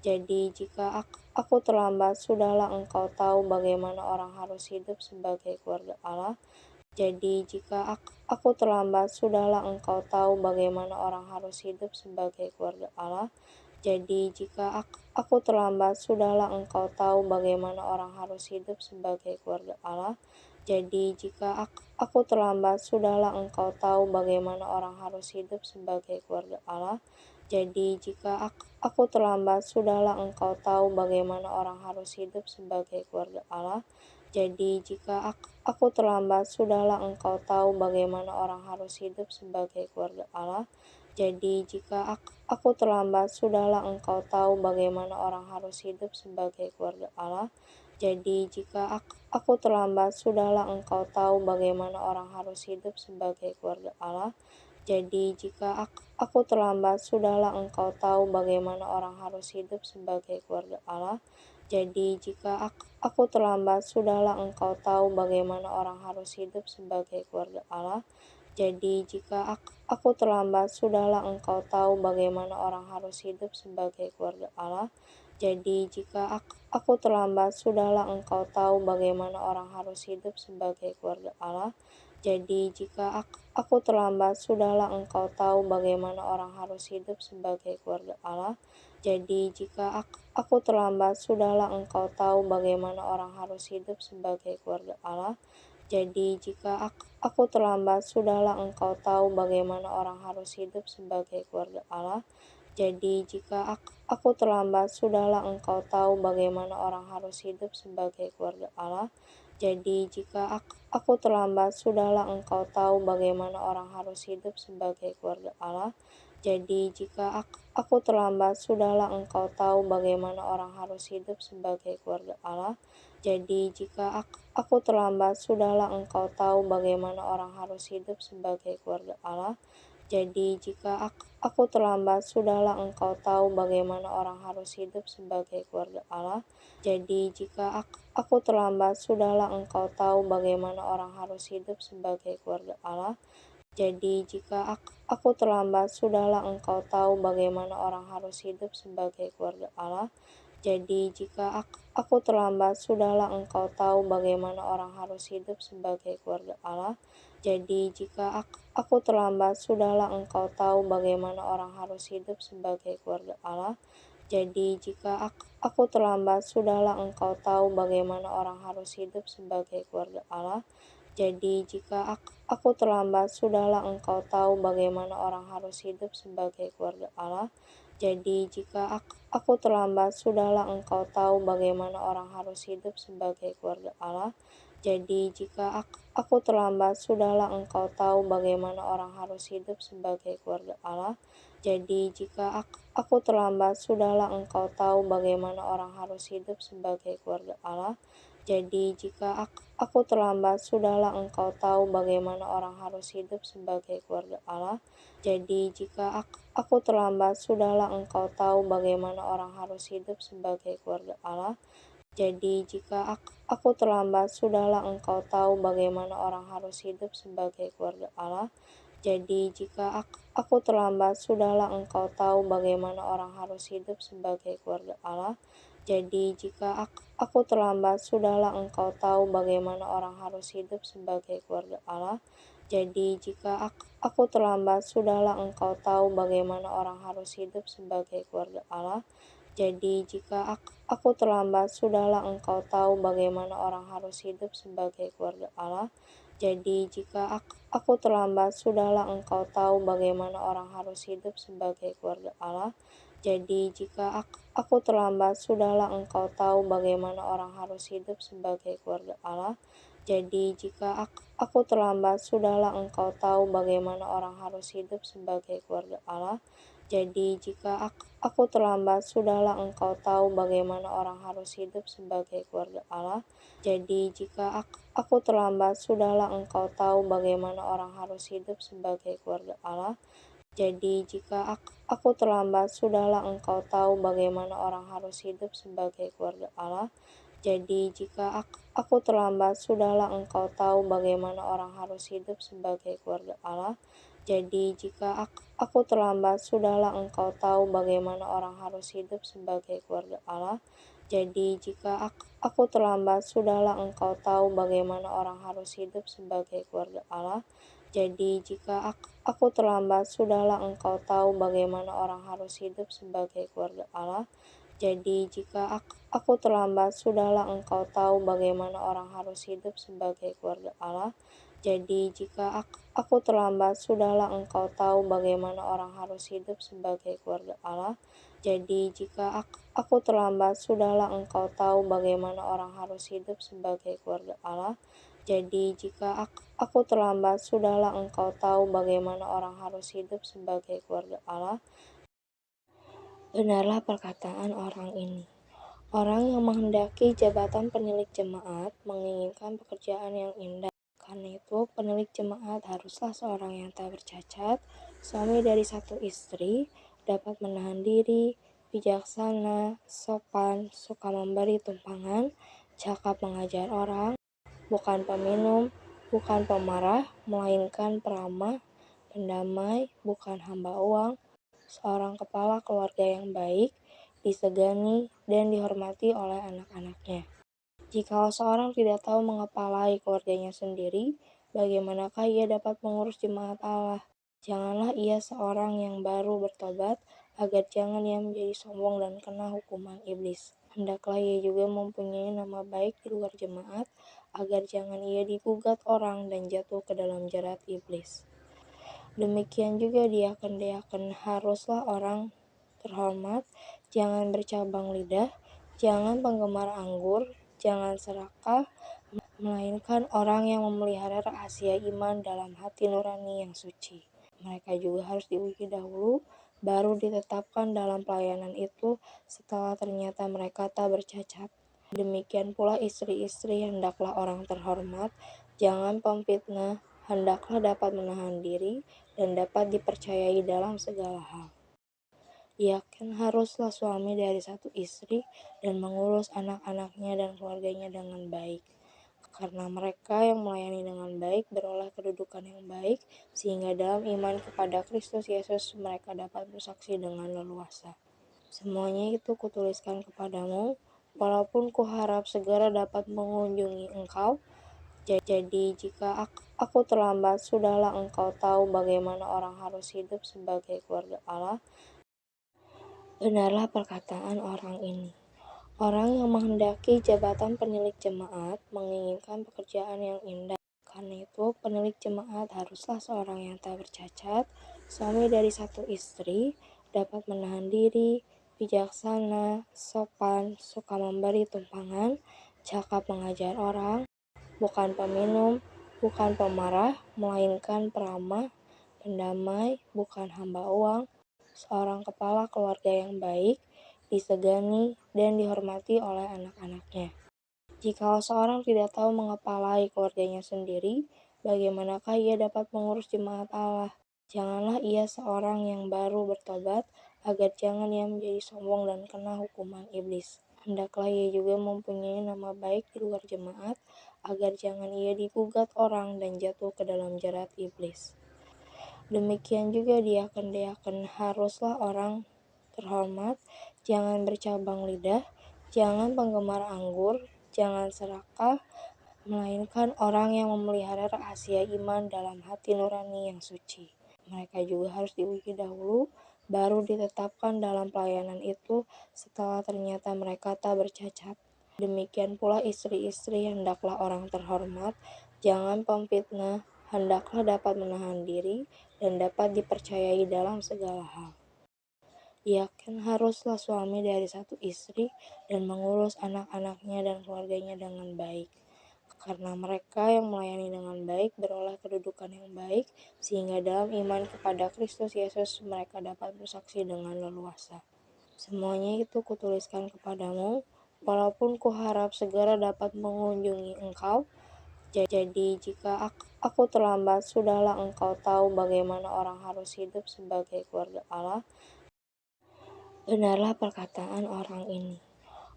Jadi jika aku terlambat, sudahlah engkau tahu bagaimana orang harus hidup sebagai keluarga Allah. Jadi jika aku terlambat, sudahlah engkau tahu bagaimana orang harus hidup sebagai keluarga Allah. Jadi jika aku terlambat, sudahlah engkau tahu bagaimana orang harus hidup sebagai keluarga Allah. Jadi jika aku terlambat, sudahlah engkau tahu bagaimana orang harus hidup sebagai keluarga Allah. Jadi jika aku terlambat, sudahlah engkau tahu bagaimana orang harus hidup sebagai keluarga Allah. Jadi jika aku terlambat, sudahlah engkau tahu bagaimana orang harus hidup sebagai keluarga Allah. Jadi jika aku terlambat, sudahlah engkau tahu bagaimana orang harus hidup sebagai keluarga Allah. Jadi jika aku terlambat, sudahlah engkau tahu bagaimana orang harus hidup sebagai keluarga Allah. Jadi jika aku terlambat, sudahlah engkau tahu bagaimana orang harus hidup sebagai keluarga Allah. Jadi jika aku terlambat, sudahlah engkau tahu bagaimana orang harus hidup sebagai keluarga Allah. Jadi jika aku terlambat, sudahlah engkau tahu bagaimana orang harus hidup sebagai keluarga Allah. Jadi jika aku terlambat, sudahlah engkau tahu bagaimana orang harus hidup sebagai keluarga Allah. Jadi jika aku terlambat, sudahlah engkau tahu bagaimana orang harus hidup sebagai keluarga Allah. Jadi jika aku terlambat, sudahlah engkau tahu bagaimana orang harus hidup sebagai keluarga Allah. Jadi jika aku terlambat, sudahlah engkau tahu bagaimana orang harus hidup sebagai keluarga Allah. Jadi jika aku terlambat, sudahlah engkau tahu bagaimana orang harus hidup sebagai keluarga Allah. Jadi jika aku terlambat, sudahlah engkau tahu bagaimana orang harus hidup sebagai keluarga Allah. Jadi jika aku terlambat, sudahlah engkau tahu bagaimana orang harus hidup sebagai keluarga Allah. Jadi jika aku terlambat, sudahlah engkau tahu bagaimana orang harus hidup sebagai keluarga Allah. Jadi jika aku terlambat, sudahlah engkau tahu bagaimana orang harus hidup sebagai keluarga Allah. Jadi jika aku terlambat, sudahlah engkau tahu bagaimana orang harus hidup sebagai keluarga Allah. Jadi jika aku terlambat, sudahlah engkau tahu bagaimana orang harus hidup sebagai keluarga Allah. Jadi jika aku terlambat, sudahlah engkau tahu bagaimana orang harus hidup sebagai keluarga Allah. Jadi jika aku terlambat, sudahlah engkau tahu bagaimana orang harus hidup sebagai keluarga Allah. Jadi jika aku terlambat, sudahlah engkau tahu bagaimana orang harus hidup sebagai keluarga Allah. Jadi jika aku terlambat, sudahlah engkau tahu bagaimana orang harus hidup sebagai keluarga Allah. Jadi jika aku terlambat, sudahlah engkau tahu bagaimana orang harus hidup sebagai keluarga Allah. Jadi jika aku terlambat, sudahlah engkau tahu bagaimana orang harus hidup sebagai keluarga Allah. Jadi jika aku terlambat, sudahlah engkau tahu bagaimana orang harus hidup sebagai keluarga Allah. Jadi jika aku terlambat, sudahlah engkau tahu bagaimana orang harus hidup sebagai keluarga Allah. Jadi jika aku terlambat, sudahlah engkau tahu bagaimana orang harus hidup sebagai keluarga Allah. Jadi jika aku terlambat, sudahlah engkau tahu bagaimana orang harus hidup sebagai keluarga Allah. Jadi jika aku terlambat, sudahlah engkau tahu bagaimana orang harus hidup sebagai keluarga Allah. Jadi jika aku terlambat, sudahlah engkau tahu bagaimana orang harus hidup sebagai keluarga Allah. Jadi jika aku terlambat, sudahlah engkau tahu bagaimana orang harus hidup sebagai keluarga Allah. Jadi jika aku terlambat, sudahlah engkau tahu bagaimana orang harus hidup sebagai keluarga Allah. Jadi jika aku terlambat, sudahlah engkau tahu bagaimana orang harus hidup sebagai keluarga Allah. Jadi jika aku terlambat, sudahlah engkau tahu bagaimana orang harus hidup sebagai keluarga Allah. Jadi jika aku terlambat, sudahlah engkau tahu bagaimana orang harus hidup sebagai keluarga Allah. Jadi jika aku terlambat, sudahlah engkau tahu bagaimana orang harus hidup sebagai keluarga Allah. Jadi jika aku terlambat, sudahlah engkau tahu bagaimana orang harus hidup sebagai keluarga Allah. Jadi jika aku terlambat, sudahlah engkau tahu bagaimana orang harus hidup sebagai keluarga Allah. Jadi jika aku terlambat, sudahlah engkau tahu bagaimana orang harus hidup sebagai keluarga Allah. Jadi jika aku terlambat, sudahlah engkau tahu bagaimana orang harus hidup sebagai keluarga Allah. Jadi jika aku terlambat, sudahlah engkau tahu bagaimana orang harus hidup sebagai keluarga Allah. Jadi jika aku terlambat, sudahlah engkau tahu bagaimana orang harus hidup sebagai keluarga Allah. Jadi jika aku terlambat, sudahlah engkau tahu bagaimana orang harus hidup sebagai keluarga Allah. Jadi jika aku terlambat, sudahlah engkau tahu bagaimana orang harus hidup sebagai keluarga Allah. Jadi jika aku terlambat, sudahlah engkau tahu bagaimana orang harus hidup sebagai keluarga Allah. Jadi jika aku terlambat, sudahlah engkau tahu bagaimana orang harus hidup sebagai keluarga Allah. Benarlah perkataan orang ini. Orang yang menghendaki jabatan penilik jemaat menginginkan pekerjaan yang indah. Karena itu, penilik jemaat haruslah seorang yang tak bercacat, suami dari satu istri, dapat menahan diri, bijaksana, sopan, suka memberi tumpangan, cakap mengajar orang, bukan peminum, bukan pemarah, melainkan peramah, pendamai, bukan hamba uang, seorang kepala keluarga yang baik, disegani dan dihormati oleh anak-anaknya. Jika seorang tidak tahu mengepalai keluarganya sendiri, bagaimanakah ia dapat mengurus jemaat Allah? Janganlah ia seorang yang baru bertobat, agar jangan ia menjadi sombong dan kena hukuman iblis. Hendaklah ia juga mempunyai nama baik di luar jemaat, agar jangan ia digugat orang dan jatuh ke dalam jerat iblis. Demikian juga diaken-diaken haruslah orang terhormat, jangan bercabang lidah, jangan penggemar anggur, jangan serakah, melainkan orang yang memelihara rahasia iman dalam hati nurani yang suci. Mereka juga harus diuji dahulu, baru ditetapkan dalam pelayanan itu setelah ternyata mereka tak bercacat. Demikian pula istri-istri hendaklah orang terhormat, jangan pemfitnah, hendaklah dapat menahan diri dan dapat dipercayai dalam segala hal. Yakin haruslah suami dari satu istri dan mengurus anak-anaknya dan keluarganya dengan baik. Karena mereka yang melayani dengan baik beroleh kedudukan yang baik, sehingga dalam iman kepada Kristus Yesus mereka dapat bersaksi dengan leluasa. Semuanya itu kutuliskan kepadamu, walaupun kuharap segera dapat mengunjungi engkau. Jadi jika aku terlambat, sudahlah engkau tahu bagaimana orang harus hidup sebagai keluarga Allah. Benarlah perkataan orang ini. Orang yang menghendaki jabatan penilik jemaat menginginkan pekerjaan yang indah. Karena itu, penilik jemaat haruslah seorang yang tak bercacat, suami dari satu istri, dapat menahan diri, bijaksana, sopan, suka memberi tumpangan, cakap mengajar orang, bukan peminum, bukan pemarah, melainkan peramah, pendamai, bukan hamba uang, seorang kepala keluarga yang baik, disegani dan dihormati oleh anak-anaknya. Jika seorang tidak tahu mengepalai keluarganya sendiri, bagaimanakah ia dapat mengurus jemaat Allah? Janganlah ia seorang yang baru bertobat, agar jangan ia menjadi sombong dan kena hukuman iblis. Hendaklah ia juga mempunyai nama baik di luar jemaat, agar jangan ia digugat orang dan jatuh ke dalam jerat iblis. Demikian juga diaken-diaken haruslah orang terhormat, jangan bercabang lidah, jangan penggemar anggur, jangan serakah, melainkan orang yang memelihara rahasia iman dalam hati nurani yang suci. Mereka juga harus diuji dahulu, baru ditetapkan dalam pelayanan itu setelah ternyata mereka tak bercacat. Demikian pula istri-istri hendaklah orang terhormat, jangan pemfitnah, hendaklah dapat menahan diri dan dapat dipercayai dalam segala hal. Yakin haruslah suami dari satu istri dan mengurus anak-anaknya dan keluarganya dengan baik. Karena mereka yang melayani dengan baik beroleh kedudukan yang baik, sehingga dalam iman kepada Kristus Yesus mereka dapat bersaksi dengan leluasa. Semuanya itu kutuliskan kepadamu, walaupun kuharap segera dapat mengunjungi engkau. Jadi jika aku terlambat, sudahlah engkau tahu bagaimana orang harus hidup sebagai keluarga Allah. Benarlah perkataan orang ini.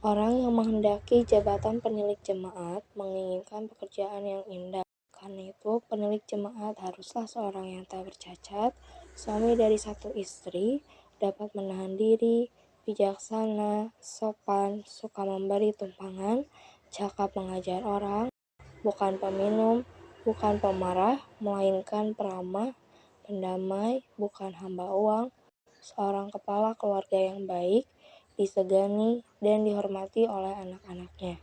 Orang yang menghendaki jabatan penilik jemaat menginginkan pekerjaan yang indah. Karena itu, penilik jemaat haruslah seorang yang tak bercacat, Suami dari satu istri dapat menahan diri, bijaksana, sopan, suka memberi tumpangan, cakap mengajar orang, bukan peminum, bukan pemarah, melainkan peramah, pendamai, bukan hamba uang, seorang kepala keluarga yang baik, disegani dan dihormati oleh anak-anaknya.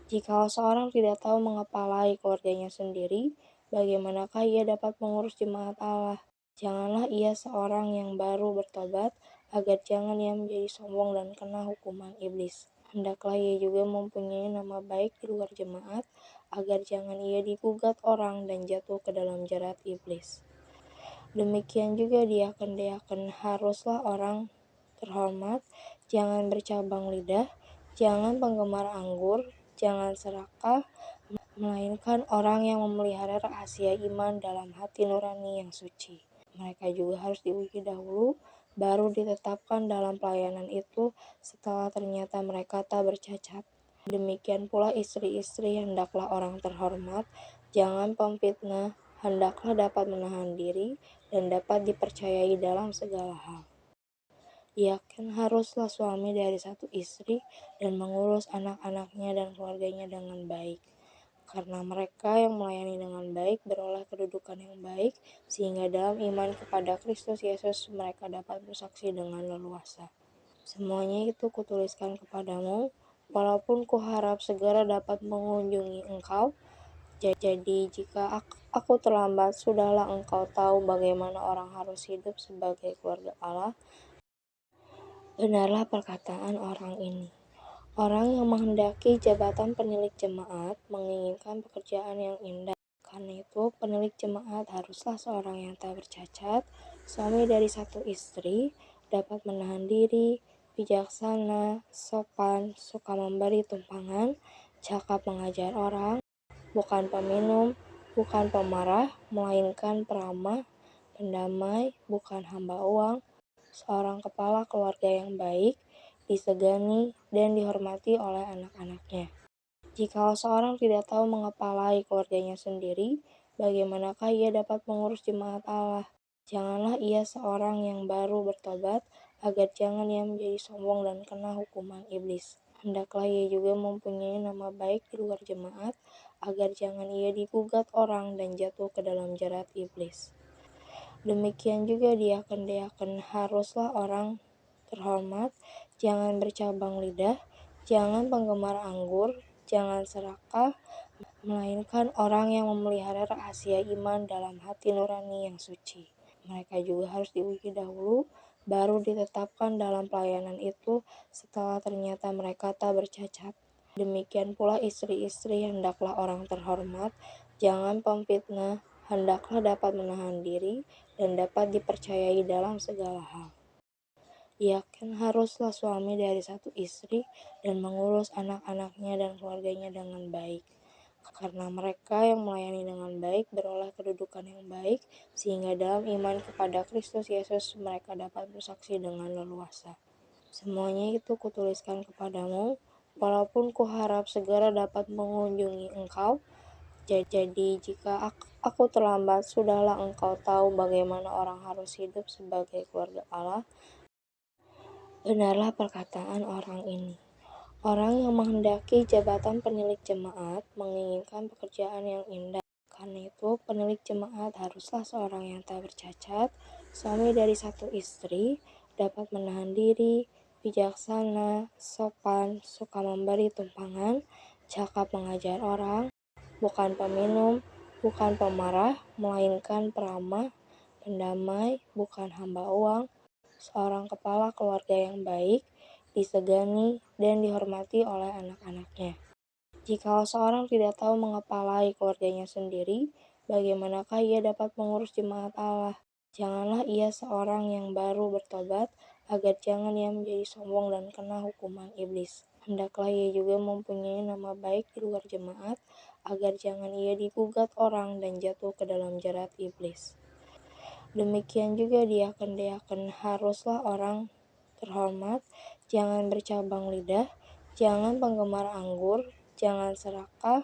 Jikalau seorang tidak tahu mengepalai keluarganya sendiri, bagaimanakah ia dapat mengurus jemaat Allah? Janganlah ia seorang yang baru bertobat, agar jangan ia menjadi sombong dan kena hukuman iblis. Hendaklah ia juga mempunyai nama baik di luar jemaat, agar jangan ia digugat orang dan jatuh ke dalam jerat iblis. Demikian juga diaken-diaken haruslah orang terhormat, jangan bercabang lidah, jangan penggemar anggur, jangan serakah, melainkan orang yang memelihara rahasia iman dalam hati nurani yang suci. Mereka juga harus diuji dahulu, baru ditetapkan dalam pelayanan itu setelah ternyata mereka tak bercacat. Demikian pula istri-istri hendaklah orang terhormat, jangan pemfitnah, hendaklah dapat menahan diri dan dapat dipercayai dalam segala hal. Yakin haruslah suami dari satu istri dan mengurus anak-anaknya dan keluarganya dengan baik. Karena mereka yang melayani dengan baik beroleh kedudukan yang baik, sehingga dalam iman kepada Kristus Yesus mereka dapat bersaksi dengan leluasa. Semuanya itu kutuliskan kepadamu, walaupun kuharap segera dapat mengunjungi engkau. Jadi jika aku terlambat, sudahlah engkau tahu bagaimana orang harus hidup sebagai keluarga Allah. Benarlah perkataan orang ini. Orang yang menghendaki jabatan penilik jemaat menginginkan pekerjaan yang indah. Karena itu, penilik jemaat haruslah seorang yang tak bercacat, suami dari satu istri, dapat menahan diri, bijaksana, sopan, suka memberi tumpangan, cakap mengajar orang, bukan peminum, bukan pemarah, melainkan peramah, pendamai, bukan hamba uang, seorang kepala keluarga yang baik, disegani dan dihormati oleh anak-anaknya. Jikalau seorang tidak tahu mengepalai keluarganya sendiri, bagaimanakah ia dapat mengurus jemaat Allah? Janganlah ia seorang yang baru bertobat, agar jangan ia menjadi sombong dan kena hukuman iblis. Hendaklah ia juga mempunyai nama baik di luar jemaat, agar jangan ia digugat orang dan jatuh ke dalam jerat iblis. Demikian juga diaken-diaken haruslah orang terhormat, jangan bercabang lidah, jangan penggemar anggur, jangan serakah, melainkan orang yang memelihara rahasia iman dalam hati nurani yang suci. Mereka juga harus diuji dahulu, baru ditetapkan dalam pelayanan itu setelah ternyata mereka tak bercacat. Demikian pula istri-istri hendaklah orang terhormat, jangan pemfitnah, hendaklah dapat menahan diri dan dapat dipercayai dalam segala hal. Yakin haruslah suami dari satu istri dan mengurus anak-anaknya dan keluarganya dengan baik. Karena mereka yang melayani dengan baik beroleh kedudukan yang baik, sehingga dalam iman kepada Kristus Yesus mereka dapat bersaksi dengan leluasa. Semuanya itu kutuliskan kepadamu, walaupun kuharap segera dapat mengunjungi engkau. Jadi jika aku terlambat, sudahlah engkau tahu bagaimana orang harus hidup sebagai keluarga Allah. Benarlah perkataan orang ini. Orang yang menghendaki jabatan penilik jemaat menginginkan pekerjaan yang indah. Karena itu, penilik jemaat haruslah seorang yang tak bercacat, suami dari satu istri, dapat menahan diri, bijaksana, sopan, suka memberi tumpangan, cakap mengajar orang, bukan peminum, bukan pemarah, melainkan peramah, pendamai, bukan hamba uang, seorang kepala keluarga yang baik, disegani dan dihormati oleh anak-anaknya. Jikalau seorang tidak tahu mengepalai keluarganya sendiri, bagaimanakah ia dapat mengurus jemaat Allah? Janganlah ia seorang yang baru bertobat, agar jangan ia menjadi sombong dan kena hukuman iblis. Hendaklah ia juga mempunyai nama baik di luar jemaat, agar jangan ia digugat orang dan jatuh ke dalam jerat iblis. Demikian juga diaken-diaken haruslah orang terhormat, jangan bercabang lidah, jangan penggemar anggur, jangan serakah,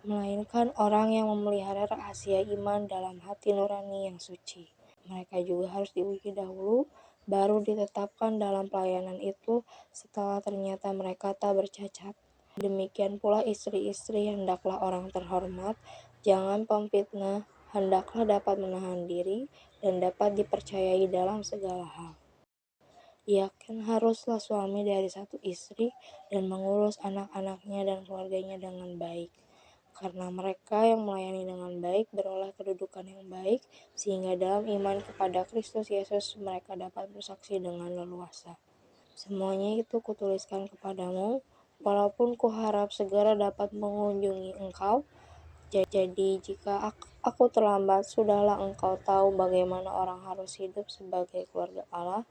melainkan orang yang memelihara rahasia iman dalam hati nurani yang suci. Mereka juga harus diuji dahulu, baru ditetapkan dalam pelayanan itu setelah ternyata mereka tak bercacat. Demikian pula istri-istri, hendaklah orang terhormat, jangan pemfitnah, hendaklah dapat menahan diri, dan dapat dipercayai dalam segala hal. Yakin haruslah suami dari satu istri dan mengurus anak-anaknya dan keluarganya dengan baik. Karena mereka yang melayani dengan baik beroleh kedudukan yang baik, sehingga dalam iman kepada Kristus Yesus mereka dapat bersaksi dengan leluasa. Semuanya itu kutuliskan kepadamu, walaupun kuharap segera dapat mengunjungi engkau. Jadi jika aku terlambat, sudahlah engkau tahu bagaimana orang harus hidup sebagai keluarga Allah,